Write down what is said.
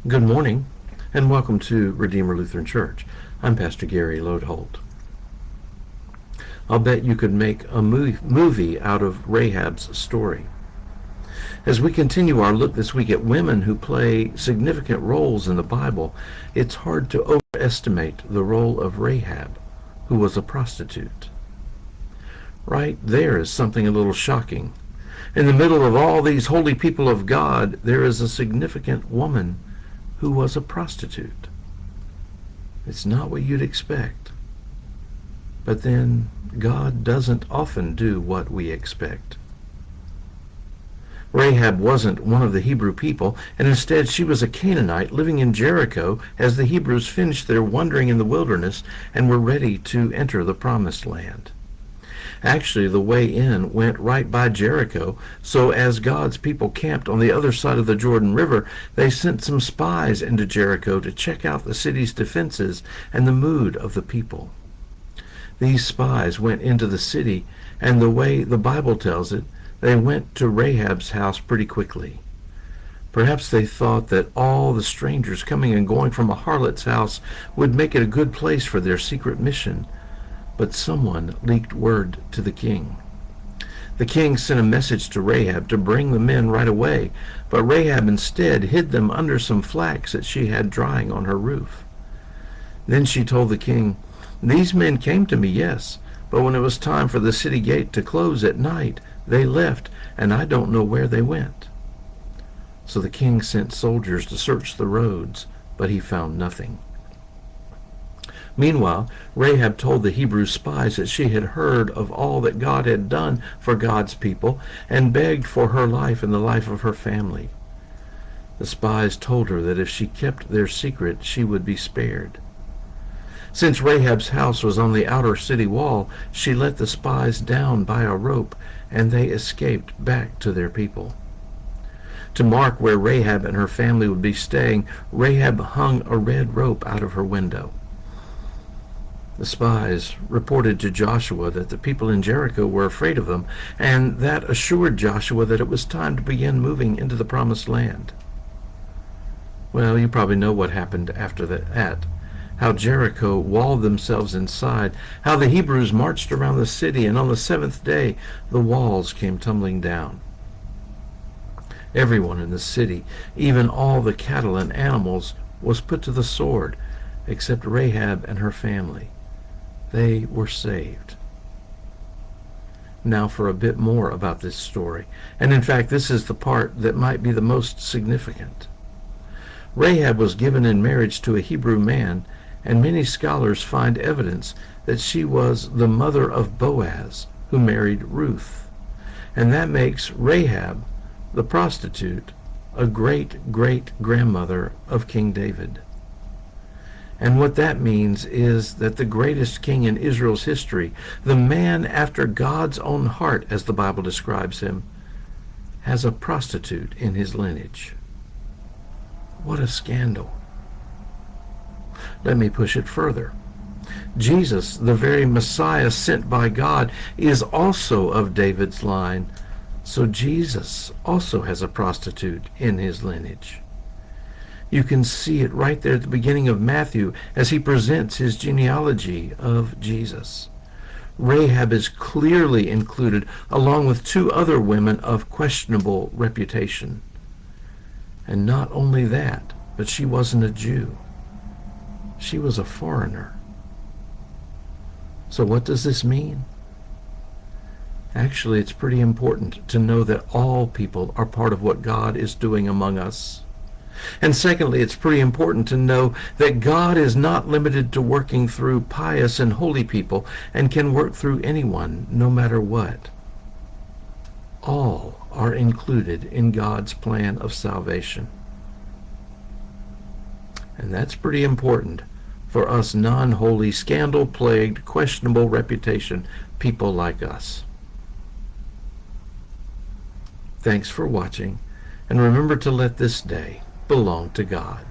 Good morning, and welcome to Redeemer Lutheran Church. I'm Pastor Gary Lodeholt. I'll bet you could make a movie out of Rahab's story. As we continue our look this week at women who play significant roles in the Bible, it's hard to overestimate the role of Rahab, who was a prostitute. Right there is something a little shocking. In the middle of all these holy people of God, there is a significant woman who was a prostitute. It's not what you'd expect. But then, God doesn't often do what we expect. Rahab wasn't one of the Hebrew people, and instead she was a Canaanite living in Jericho as the Hebrews finished their wandering in the wilderness and were ready to enter the Promised Land. Actually, the way in went right by Jericho, so as God's people camped on the other side of the Jordan River, they sent some spies into Jericho to check out the city's defenses and the mood of the people. These spies went into the city, and the way the Bible tells it, they went to Rahab's house pretty quickly. Perhaps they thought that all the strangers coming and going from a harlot's house would make it a good place for their secret mission. But someone leaked word to the king. The king sent a message to Rahab to bring the men right away, but Rahab instead hid them under some flax that she had drying on her roof. Then she told the king, "These men came to me, yes, but when it was time for the city gate to close at night, they left, and I don't know where they went." So the king sent soldiers to search the roads, but he found nothing. Meanwhile, Rahab told the Hebrew spies that she had heard of all that God had done for God's people and begged for her life and the life of her family. The spies told her that if she kept their secret, she would be spared. Since Rahab's house was on the outer city wall, she let the spies down by a rope, and they escaped back to their people. To mark where Rahab and her family would be staying, Rahab hung a red rope out of her window. The spies reported to Joshua that the people in Jericho were afraid of them, and that assured Joshua that it was time to begin moving into the Promised Land. Well, you probably know what happened after that. How Jericho walled themselves inside, how the Hebrews marched around the city, and on the seventh day the walls came tumbling down. Everyone in the city, even all the cattle and animals, was put to the sword, except Rahab and her family. They were saved. Now for a bit more about this story, and in fact this is the part that might be the most significant. Rahab was given in marriage to a Hebrew man, and many scholars find evidence that she was the mother of Boaz, who married Ruth. And that makes Rahab, the prostitute, a great-great-grandmother of King David. And what that means is that the greatest king in Israel's history, the man after God's own heart, as the Bible describes him, has a prostitute in his lineage. What a scandal. Let me push it further. Jesus, the very Messiah sent by God, is also of David's line, so Jesus also has a prostitute in his lineage. You can see it right there at the beginning of Matthew as he presents his genealogy of Jesus. Rahab is clearly included along with two other women of questionable reputation. And not only that, but she wasn't a Jew. She was a foreigner. So what does this mean? Actually, it's pretty important to know that all people are part of what God is doing among us. And secondly, it's pretty important to know that God is not limited to working through pious and holy people and can work through anyone, no matter what. All are included in God's plan of salvation. And that's pretty important for us non-holy, scandal-plagued, questionable reputation people like us. Thanks for watching, and remember to let this day belong to God.